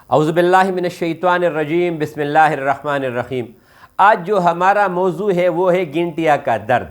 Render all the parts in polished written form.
औज़ुबिल्लाहि मिनश्शैतानिर्रजीम बिस्मिल्लाहिर्रहमानिर्रहीम। आज जो हमारा मौजू है वो है गिनटिया का दर्द,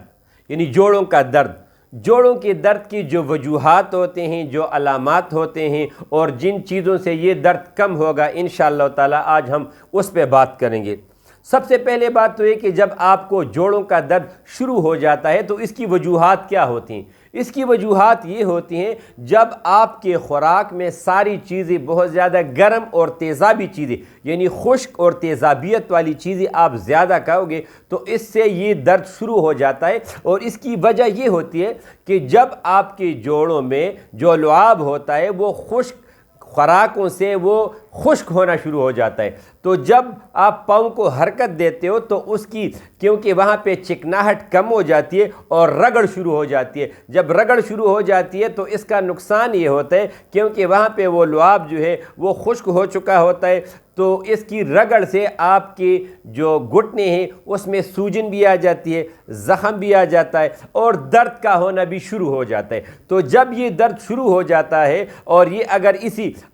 यानी जोड़ों का दर्द। जोड़ों के दर्द की जो वजूहात होते हैं, जो अलामात होते हैं और जिन चीज़ों से ये दर्द कम होगा, इंशाअल्लाह ताला आज हम उस पर बात करेंगे। सबसे पहले बात तो ये कि जब आपको जोड़ों का दर्द शुरू हो जाता है तो इसकी वजूहात क्या होती हैं। इसकी वजूहात ये होती हैं जब आपके ख़ुराक में सारी चीज़ें बहुत ज़्यादा गर्म और तेज़ाबी चीज़ें, यानी खुश्क और तेज़ाबियत वाली चीज़ें आप ज़्यादा खाओगे तो इससे ये दर्द शुरू हो जाता है। और इसकी वजह ये होती है कि जब आपके जोड़ों में जो लुआब होता है वो खुश्क खुराकों से वो खुश्क होना शुरू हो जाता है। तो जब आप पाँव को हरकत देते हो तो उसकी, क्योंकि वहाँ पे चिकनाहट कम हो जाती है और रगड़ शुरू हो जाती है। जब रगड़ शुरू हो जाती है तो इसका नुकसान ये होता है क्योंकि वहाँ पे वो लुआब जो है वो खुश्क हो चुका होता है, तो इसकी रगड़ से आपके जो घुटने हैं उसमें सूजन भी आ जाती है, ज़ख़म भी आ जाता है और दर्द का होना भी शुरू हो जाता है। तो जब ये दर्द शुरू हो जाता है और ये अगर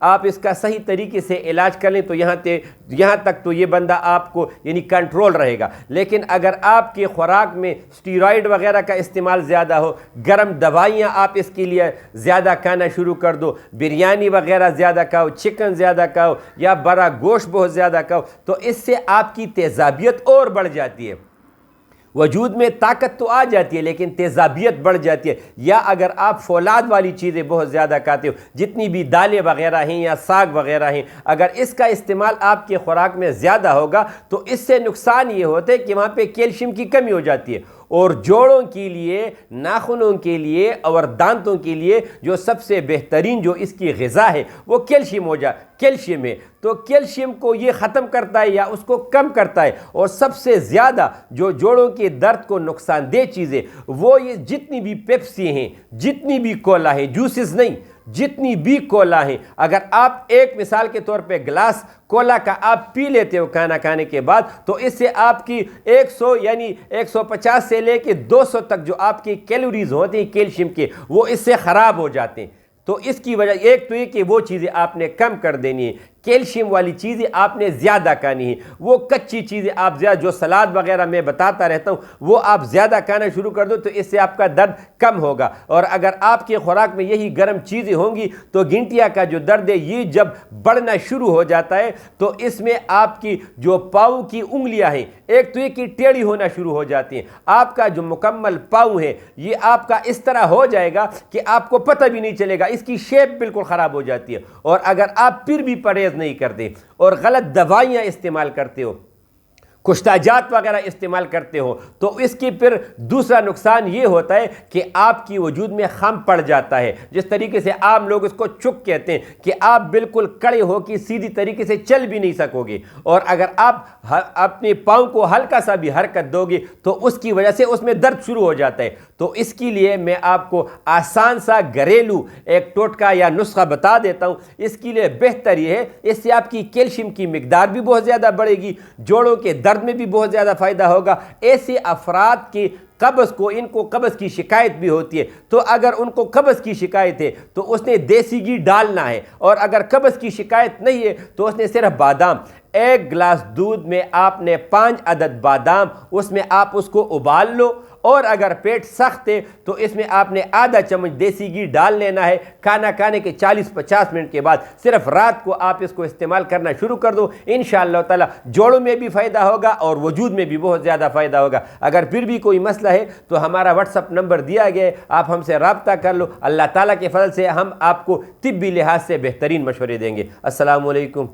आप इसका सही तरीके से इलाज कर लें तो यहाँ तक तो ये बंदा आपको यानी कंट्रोल रहेगा। लेकिन अगर आपके खुराक में स्टीरॉयड वगैरह का इस्तेमाल ज़्यादा हो, गर्म दवाइयाँ आप इसके लिए ज़्यादा खाना शुरू कर दो, बिरयानी वगैरह ज़्यादा खाओ, चिकन ज़्यादा खाओ या बड़ा गोश्त बहुत ज़्यादा खाओ, तो इससे आपकी तेज़ाबियत और बढ़ जाती है। वजूद में ताकत तो आ जाती है लेकिन तेज़ाबियत बढ़ जाती है। या अगर आप फौलाद वाली चीज़ें बहुत ज़्यादा खाते हो, जितनी भी दालें वगैरह हैं या साग वगैरह हैं, अगर इसका इस्तेमाल आपके खुराक में ज़्यादा होगा तो इससे नुकसान ये होता है कि वहाँ पे कैल्शियम की कमी हो जाती है। और जोड़ों के लिए, नाखूनों के लिए और दांतों के लिए जो सबसे बेहतरीन जो इसकी ग़िज़ा है वो कैल्शियम है। तो कैल्शियम को ये ख़त्म करता है या उसको कम करता है। और सबसे ज़्यादा जो जोड़ों के दर्द को नुकसानदेह चीज़ें वो ये जितनी भी पेप्सी हैं, जितनी भी कोला है, जूसेस नहीं, जितनी भी कोला है, अगर आप एक मिसाल के तौर पे गिलास कोला का आप पी लेते हो खाना खाने के बाद तो इससे आपकी 100 यानी 150 से लेके 200 तक जो आपकी कैलोरीज होती हैं कैल्शियम के, वो इससे ख़राब हो जाते हैं। तो इसकी वजह एक तो ये कि वो चीज़ें आपने कम कर देनी है, कैल्शियम वाली चीज़ें आपने ज़्यादा खानी है। वो कच्ची चीज़ें आप ज़्यादा, जो सलाद वगैरह मैं बताता रहता हूँ, वो आप ज़्यादा खाना शुरू कर दो तो इससे आपका दर्द कम होगा। और अगर आपके खुराक में यही गर्म चीज़ें होंगी तो गिनटिया का जो दर्द है ये जब बढ़ना शुरू हो जाता है तो इसमें आपकी जो पाँव की उंगलियाँ हैं, एक तो ये कि टेढ़ी होना शुरू हो जाती हैं। आपका जो मुकम्मल पाँव है ये आपका इस तरह हो जाएगा कि आपको पता भी नहीं चलेगा, इसकी शेप बिल्कुल ख़राब हो जाती है। और अगर आप फिर भी परहेज़ नहीं करते और गलत दवाइयां इस्तेमाल करते हो, कुश्ताजात वगैरह इस्तेमाल करते हो, तो इसकी फिर दूसरा नुकसान ये होता है कि आपकी वजूद में खम पड़ जाता है। जिस तरीके से आम लोग इसको चुक कहते हैं कि आप बिल्कुल कड़े हो कि सीधी तरीके से चल भी नहीं सकोगे। और अगर आप अपने पाँव को हल्का सा भी हरकत दोगे तो उसकी वजह से उसमें दर्द शुरू हो जाता है। तो इसके लिए मैं आपको आसान सा घरेलू एक टोटका या नुस्खा बता देता हूँ। इसके लिए बेहतर ये है, इससे आपकी कैल्शियम की मिकदार भी बहुत ज़्यादा बढ़ेगी, जोड़ों के दर्द में भी बहुत ज़्यादा फ़ायदा होगा। ऐसे अफराद की कब्ज़ को, इनको कब्ज़ की शिकायत भी होती है, तो अगर उनको कब्ज़ की शिकायत है तो उसने देसी घी डालना है। और अगर कब्ज़ की शिकायत नहीं है तो उसने सिर्फ बादाम, 1 गिलास दूध में आपने 5 अदद बादाम, उसमें आप उसको उबाल लो। और अगर पेट सख्त है तो इसमें आपने आधा चम्मच देसी घी डाल लेना है। खाना खाने के 40-50 मिनट के बाद सिर्फ रात को आप इसको इस्तेमाल करना शुरू कर दो। इंशाअल्लाह ताला जोड़ों में भी फ़ायदा होगा और वजूद में भी बहुत ज़्यादा फ़ायदा होगा। अगर फिर भी कोई मसला है तो हमारा व्हाट्सअप नंबर दिया गया है, आप हमसे रब्ता कर लो। अल्लाह ताला के फजल से हम आपको तिब्बी लिहाज से बेहतरीन मशवरे देंगे। अस्सलामु अलैकुम।